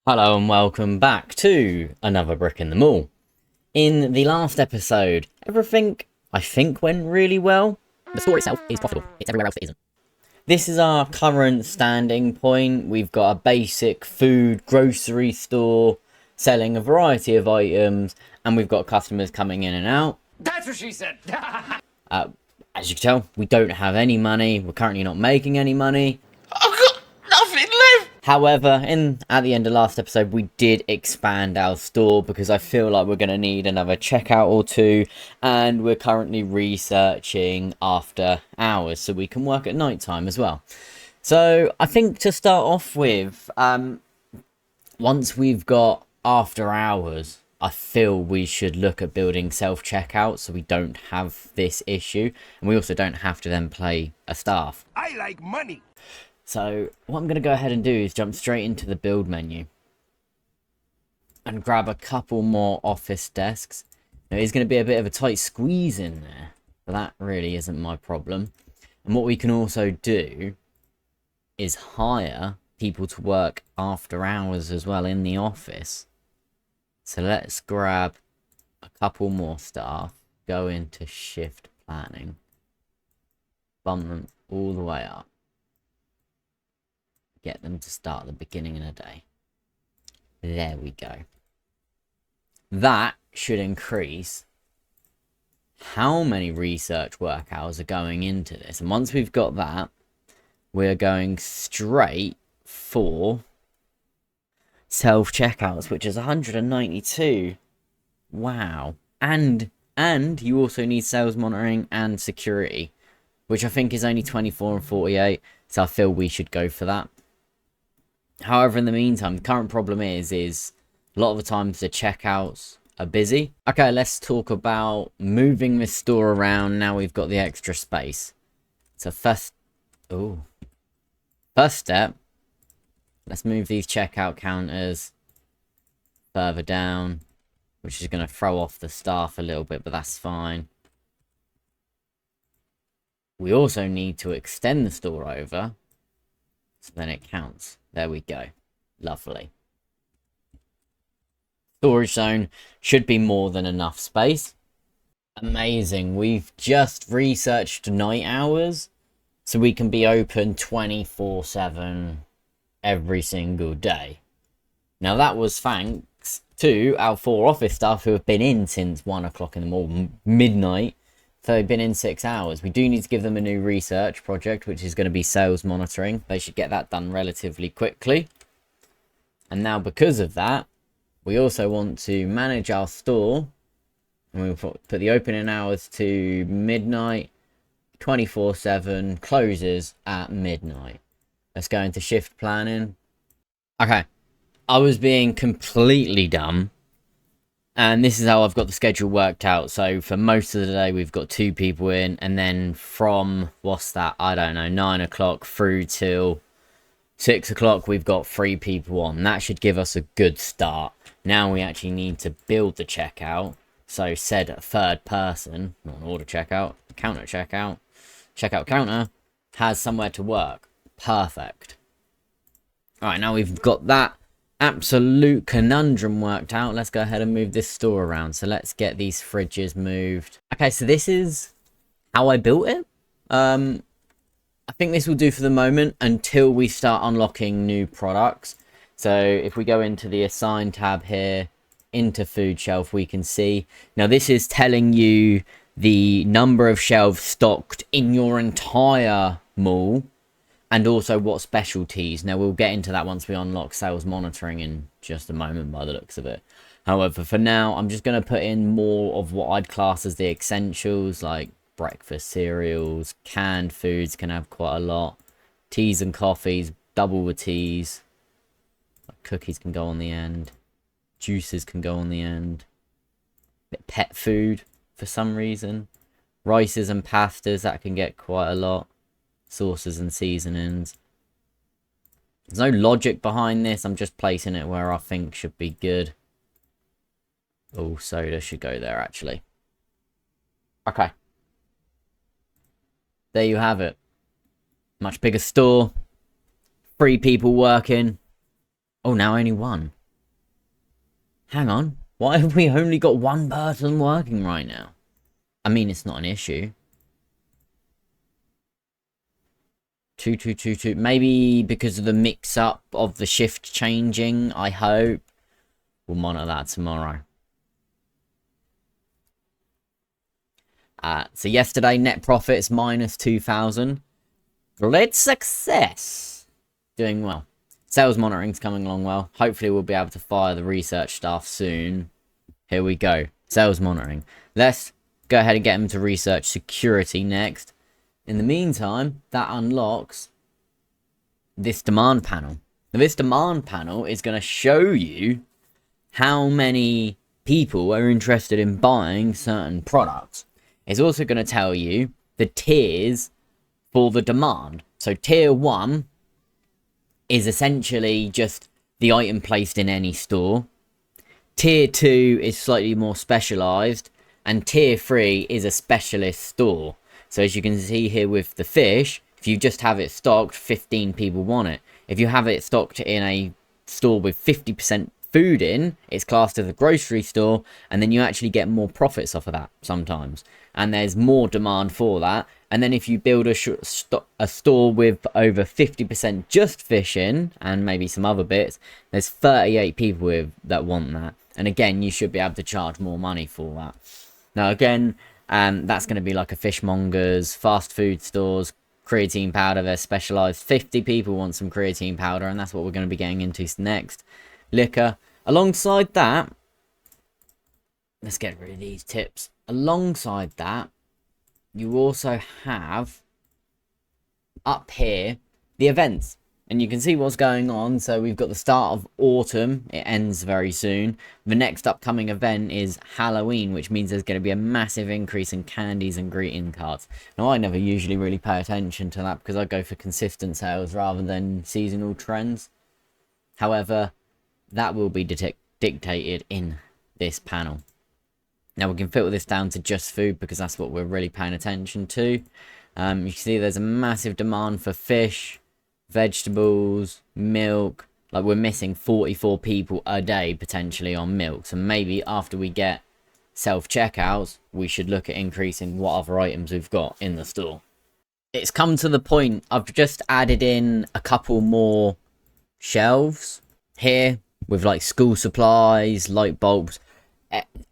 Hello and welcome back to another Brick in the Mall. In the last episode, everything, I think, went really well. The store itself is profitable. It's everywhere else that isn't. This is our current standing point. We've got a basic food grocery store selling a variety of items, and we've got customers coming in and out. That's what she said. As you can tell, we don't have any money. We're currently not making any money. I've got nothing left. However, at the end of last episode, we did expand our store because I feel like we're going to need another checkout or two, and we're currently researching after hours so we can work at night time as well. So I think to start off with, once we've got after hours, I feel we should look at building self-checkout so we don't have this issue, and we also don't have to then pay a staff. I like money. So what I'm going to go ahead and do is jump straight into the build menu and grab a couple more office desks. Now, it's going to be a bit of a tight squeeze in there, but that really isn't my problem. And what we can also do is hire people to work after hours as well in the office. So let's grab a couple more staff, go into shift planning, bump them all the way up. Get them to start at the beginning of the day. There we go. That should increase how many research work hours are going into this. And once we've got that, we're going straight for self-checkouts, which is 192. Wow. And you also need sales monitoring and security, which I think is only 24 and 48. So I feel we should go for that. However, in the meantime, the current problem is a lot of the times the checkouts are busy. Okay, let's talk about moving this store around now we've got the extra space. So first step, let's move these checkout counters further down, which is going to throw off the staff a little bit, but that's fine. We also need to extend the store over, so then it counts. There we go. Lovely. Storage zone should be more than enough space. Amazing. We've just researched night hours, so we can be open 24/7 every single day. Now that was thanks to our 4 office staff who have been in since 1 o'clock in the morning, midnight. So they've been in 6 hours. We do need to give them a new research project, which is going to be sales monitoring. They should get that done relatively quickly. And now because of that, we also want to manage our store. And we'll put the opening hours to midnight, 24/7, closes at midnight. Let's go into shift planning. Okay, I was being completely dumb. And this is how I've got the schedule worked out. So for most of the day, we've got 2 people in. And then from, what's that? I don't know, 9 o'clock through till 6 o'clock, we've got 3 people on. That should give us a good start. Now we actually need to build the checkout. So said third person, not an order checkout, checkout counter, has somewhere to work. Perfect. All right, now we've got that absolute conundrum worked out. Let's go ahead and move this store around. So let's get these fridges moved. Okay, so this is how I built it. I think this will do for the moment until we start unlocking new products. So if we go into the assign tab here, into food shelf, we can see now this is telling you the number of shelves stocked in your entire mall. And also what specialties. Now, we'll get into that once we unlock sales monitoring in just a moment by the looks of it. However, for now, I'm just going to put in more of what I'd class as the essentials, like breakfast cereals, canned foods can have quite a lot. Teas and coffees, double the teas. Cookies can go on the end. Juices can go on the end. Pet food, for some reason. Rices and pastas, that can get quite a lot. Sauces and seasonings. There's no logic behind this. I'm just placing it where I think should be good. Oh, soda should go there, actually. Okay. There you have it. Much bigger store. 3 people working. Oh, now only one. Hang on. Why have we only got one person working right now? I mean, it's not an issue. 2, 2, 2, 2. Maybe because of the mix-up of the shift changing, I hope. We'll monitor that tomorrow. So yesterday, net profits minus 2,000. Great success. Doing well. Sales monitoring's coming along well. Hopefully we'll be able to fire the research staff soon. Here we go. Sales monitoring. Let's go ahead and get them to research security next. In the meantime, that unlocks this demand panel. Now, this demand panel is going to show you how many people are interested in buying certain products. It's also going to tell you the tiers for the demand. So tier 1 is essentially just the item placed in any store. Tier 2 is slightly more specialized, and tier 3 is a specialist store. So as you can see here with the fish, if you just have it stocked, 15 people want it. If you have it stocked in a store with 50% food in, it's classed as a grocery store, and then you actually get more profits off of that sometimes. And there's more demand for that. And then if you build a store with over 50% just fish in, and maybe some other bits, there's 38 people that want that. And again, you should be able to charge more money for that. Now again, that's going to be like a fishmongers, fast food stores, creatine powder. They're specialized. 50 people want some creatine powder, and that's what we're going to be getting into next. Liquor. Alongside that, let's get rid of these tips. Alongside that, you also have up here the events, and you can see what's going on. So we've got the start of autumn. It ends very soon. The next upcoming event is Halloween, which means there's going to be a massive increase in candies and greeting cards. Now, I never usually really pay attention to that because I go for consistent sales rather than seasonal trends. However, that will be dictated in this panel. Now we can filter this down to just food because that's what we're really paying attention to. You can see there's a massive demand for fish, vegetables, milk. Like, we're missing 44 people a day potentially on milk. So maybe after we get self-checkouts, we should look at increasing what other items we've got in the store. It's come to the point, I've just added in a couple more shelves here with like school supplies, light bulbs,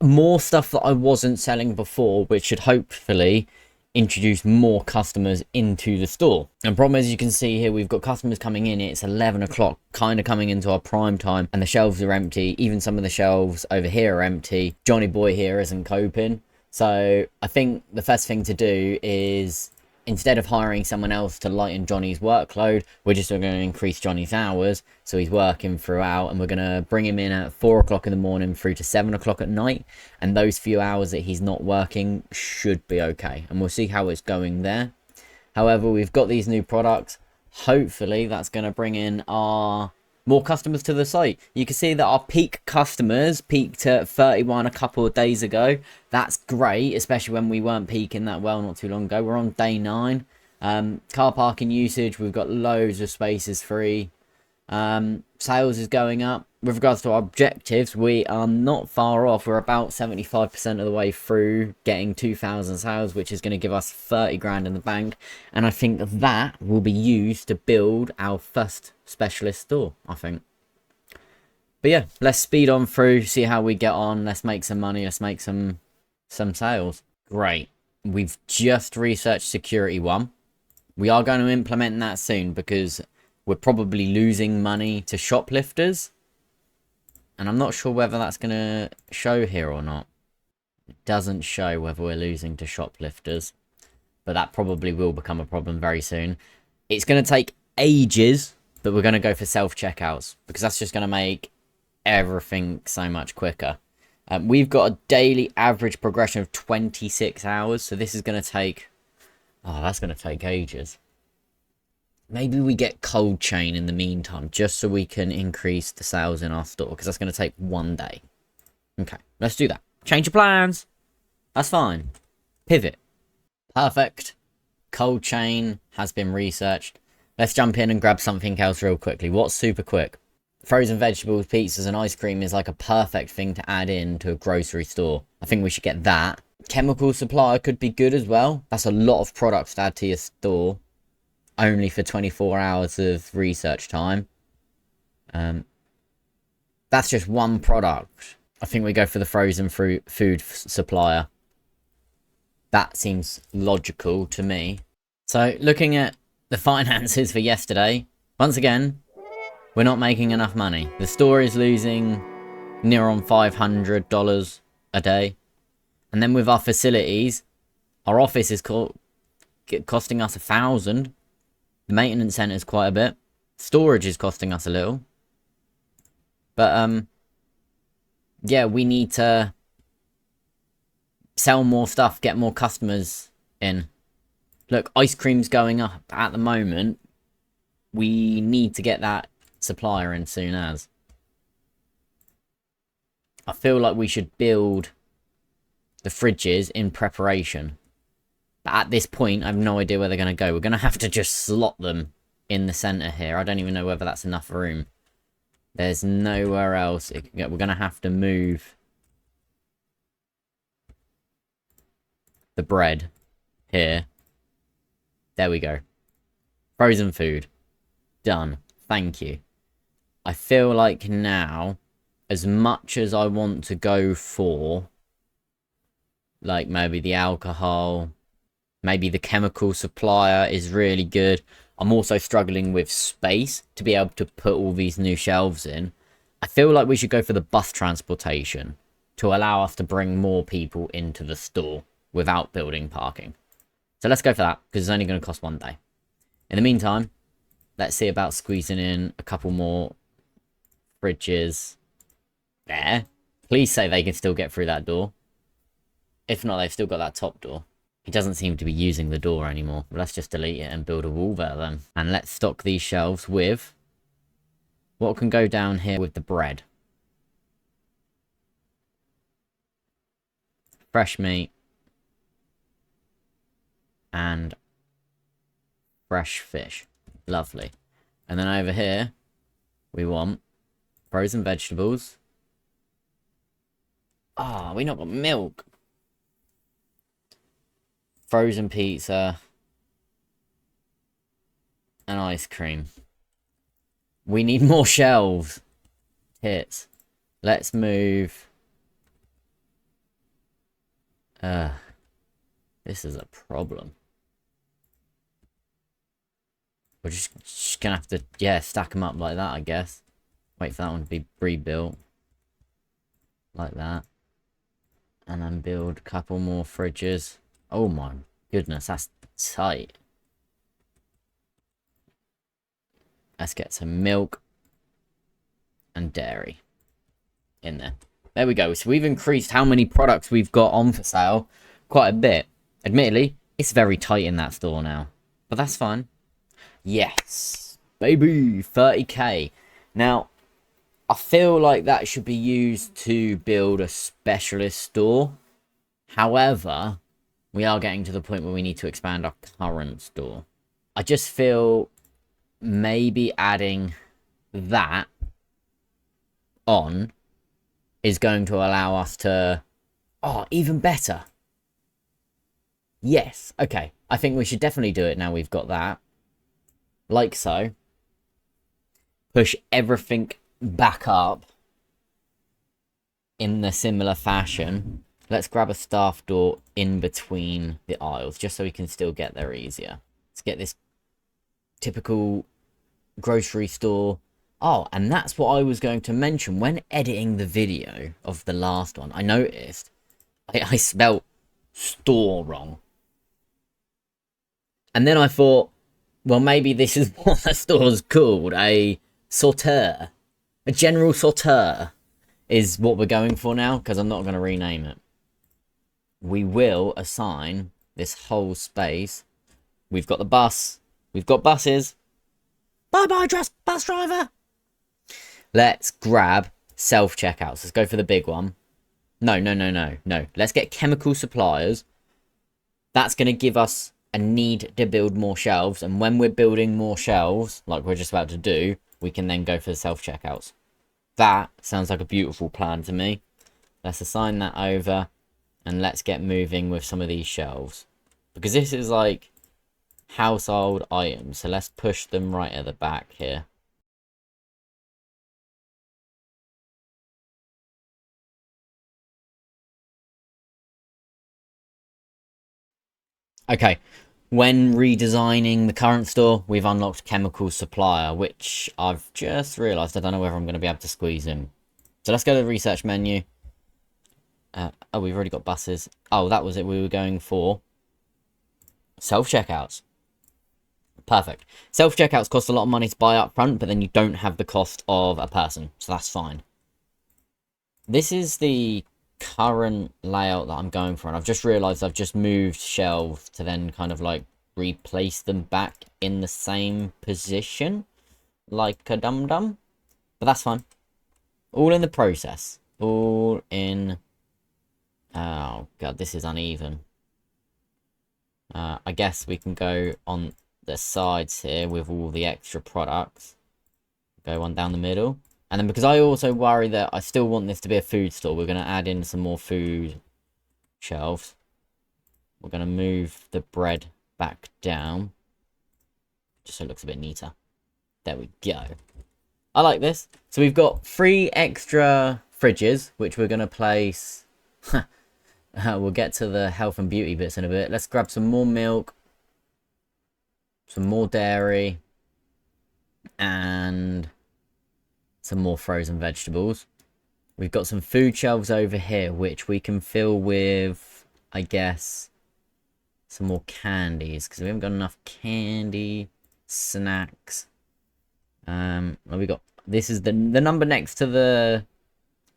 more stuff that I wasn't selling before, which should hopefully introduce more customers into the store. And problem is, you can see here, we've got customers coming in. It's 11 o'clock, kind of coming into our prime time, and the shelves are empty. Even some of the shelves over here are empty. Johnny Boy here isn't coping. So I think the first thing to do is, instead of hiring someone else to lighten Johnny's workload, we're just going to increase Johnny's hours so he's working throughout, and we're going to bring him in at 4 o'clock in the morning through to 7 o'clock at night, and those few hours that he's not working should be okay, and we'll see how it's going there. However, we've got these new products. Hopefully that's going to bring in our more customers to the site. You can see that our peak customers peaked at 31 a couple of days ago. That's great, especially when we weren't peaking that well not too long ago. We're on day 9. Car parking usage, we've got loads of spaces free. Sales is going up. With regards to our objectives, we are not far off. We're about 75% of the way through getting 2,000 sales, which is going to give us 30 grand in the bank. And I think that will be used to build our first specialist store, I think. But yeah, let's speed on through, see how we get on. Let's make some money. Let's make some sales. Great. We've just researched security 1. We are going to implement that soon because we're probably losing money to shoplifters. And I'm not sure whether that's going to show here or not. It doesn't show whether we're losing to shoplifters. But that probably will become a problem very soon. It's going to take ages, but we're going to go for self-checkouts, because that's just going to make everything so much quicker. We've got a daily average progression of 26 hours. So this is going to take... oh, that's going to take ages. Maybe we get cold chain in the meantime, just so we can increase the sales in our store, because that's going to take 1 day. Okay, let's do that. Change your plans. That's fine. Pivot. Perfect. Cold chain has been researched. Let's jump in and grab something else real quickly. What's super quick? frozen vegetables, pizzas and ice cream is like a perfect thing to add in to a grocery store. I think we should get that. Chemical supplier could be good as well. That's a lot of products to add to your store. Only for 24 hours of research time. That's just one product. I think we go for the frozen food supplier. That seems logical to me. So, looking at the finances for yesterday, once again, we're not making enough money. The store is losing near on $500 a day. And then with our facilities, our office is costing us $1,000. The maintenance centre is quite a bit. Storage is costing us a little. But, yeah, we need to sell more stuff, get more customers in. Look, ice cream's going up at the moment. We need to get that supplier in soon as. I feel like we should build the fridges in preparation. But at this point, I have no idea where they're going to go. We're going to have to just slot them in the centre here. I don't even know whether that's enough room. There's nowhere else it can go. We're going to have to move the bread here. There we go. Frozen food. Done. Thank you. I feel like now, as much as I want to go for, like maybe the alcohol, maybe the chemical supplier is really good. I'm also struggling with space to be able to put all these new shelves in. I feel like we should go for the bus transportation to allow us to bring more people into the store without building parking. So let's go for that, because it's only going to cost one day. In the meantime, let's see about squeezing in a couple more fridges there. Please say they can still get through that door. If not, they've still got that top door. He doesn't seem to be using the door anymore. Let's just delete it and build a wall there then. And let's stock these shelves with what can go down here with the bread. Fresh meat. And fresh fish. Lovely. And then over here, we want frozen vegetables. Ah, we not got milk. Frozen pizza. And ice cream. We need more shelves. Tits. Let's move. This is a problem. We're just gonna have to, yeah, stack them up like that, I guess. Wait for that one to be rebuilt. Like that. And then build a couple more fridges. Oh my goodness, that's tight. Let's get some milk and dairy in there. There we go. So we've increased how many products we've got on for sale quite a bit. Admittedly, it's very tight in that store now. But that's fine. Yes, baby, 30k. Now, I feel like that should be used to build a specialist store. However, we are getting to the point where we need to expand our current store. I just feel maybe adding that on is going to allow us to... Oh, even better. Yes, okay. I think we should definitely do it now we've got that. Like so. Push everything back up in the similar fashion. Let's grab a staff door in between the aisles, just so we can still get there easier. Let's get this typical grocery store. Oh, and that's what I was going to mention. When editing the video of the last one, I noticed I spelt store wrong. And then I thought, well, maybe this is what the store's called. A sorteur. A general sorteur is what we're going for now, because I'm not going to rename it. We will assign this whole space. We've got the bus. We've got buses. Bye-bye, bus driver. Let's grab self-checkouts. Let's go for the big one. No. Let's get chemical suppliers. That's going to give us a need to build more shelves. And when we're building more shelves, like we're just about to do, we can then go for the self-checkouts. That sounds like a beautiful plan to me. Let's assign that over, and let's get moving with some of these shelves. Because this is like household items, so let's push them right at the back here. Okay, when redesigning the current store, we've unlocked chemical supplier, which I've just realised I don't know whether I'm going to be able to squeeze in. So let's go to the research menu. Oh, we've already got buses. Oh, that was it. We were going for self-checkouts. Perfect. Self-checkouts cost a lot of money to buy up front, but then you don't have the cost of a person, so that's fine. This is the current layout that I'm going for, and I've just realised I've just moved shelves to then kind of like replace them back in the same position, like a dum-dum, but that's fine. All in the process. All in... Oh, God, this is uneven. I guess we can go on the sides here with all the extra products. Go one down the middle. And then because I also worry that I still want this to be a food store, we're going to add in some more food shelves. We're going to move the bread back down, just so it looks a bit neater. There we go. I like this. So we've got 3 extra fridges, which we're going to place... we'll get to the health and beauty bits in a bit. Let's grab some more milk, some more dairy, and some more frozen vegetables. We've got some food shelves over here, which we can fill with, I guess, some more candies, because we haven't got enough candy, snacks. Well, we got, this is the number next to the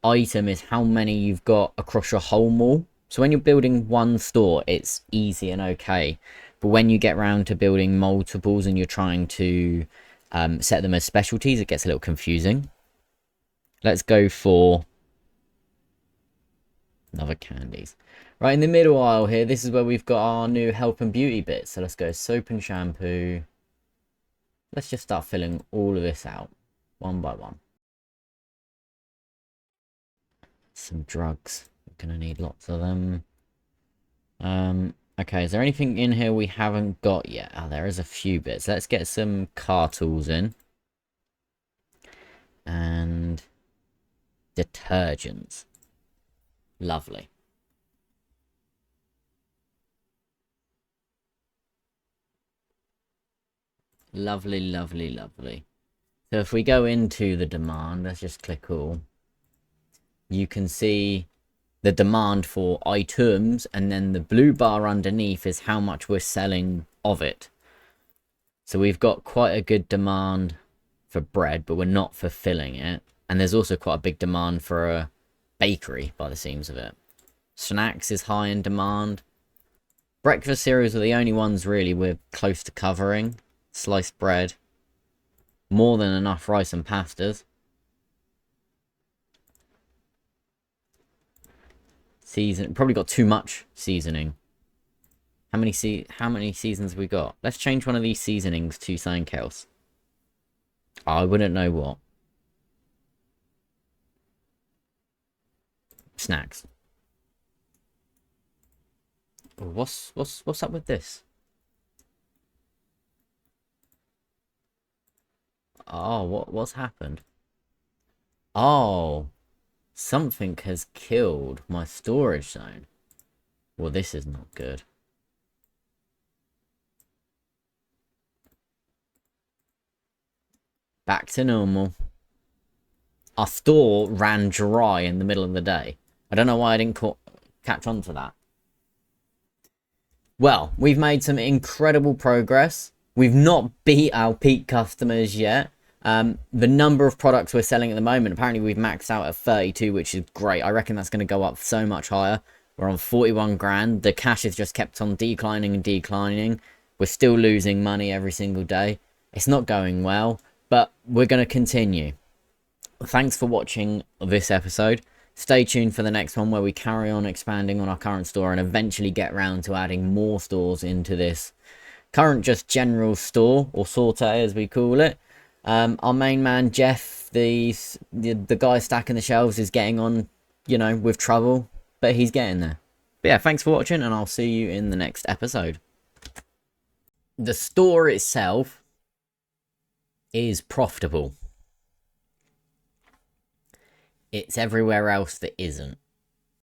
item is how many you've got across your whole mall. So when you're building one store, it's easy and okay. But when you get around to building multiples and you're trying to set them as specialties, it gets a little confusing. Let's go for another candies. Right in the middle aisle here, this is where we've got our new health and beauty bits. So let's go soap and shampoo. Let's just start filling all of this out, one by one. Some drugs. We're going to need lots of them. Okay, is there anything in here we haven't got yet? Oh, there is a few bits. Let's get some car tools in. And detergents. Lovely. Lovely, lovely, lovely. So if we go into the demand, let's just click all. You can see the demand for items, and then the blue bar underneath is how much we're selling of it. So we've got quite a good demand for bread, but we're not fulfilling it. And there's also quite a big demand for a bakery by the seams of it. Snacks is high in demand. Breakfast cereals are the only ones really we're close to covering. Sliced bread. More than enough rice and pastas. Season, probably got too much seasoning. How many seasons have we got? Let's change one of these seasonings to something else. I wouldn't know what. Snacks. What's up with this? Oh, what's happened? Oh, something has killed my storage zone. Well, this is not good. Back to normal. Our store ran dry in the middle of the day. I don't know why I didn't catch on to that. Well, we've made some incredible progress. We've not beat our peak customers yet. The number of products we're selling at the moment, apparently we've maxed out at 32, which is great. I reckon that's going to go up so much higher. We're on 41 grand. The cash has just kept on declining and declining. We're still losing money every single day. It's not going well, but we're going to continue. Thanks for watching this episode. Stay tuned for the next one where we carry on expanding on our current store and eventually get round to adding more stores into this current just general store, or sorte as we call it. Our main man, Jeff, the guy stacking the shelves, is getting on, with trouble. But he's getting there. But yeah, thanks for watching, and I'll see you in the next episode. The store itself is profitable. It's everywhere else that isn't.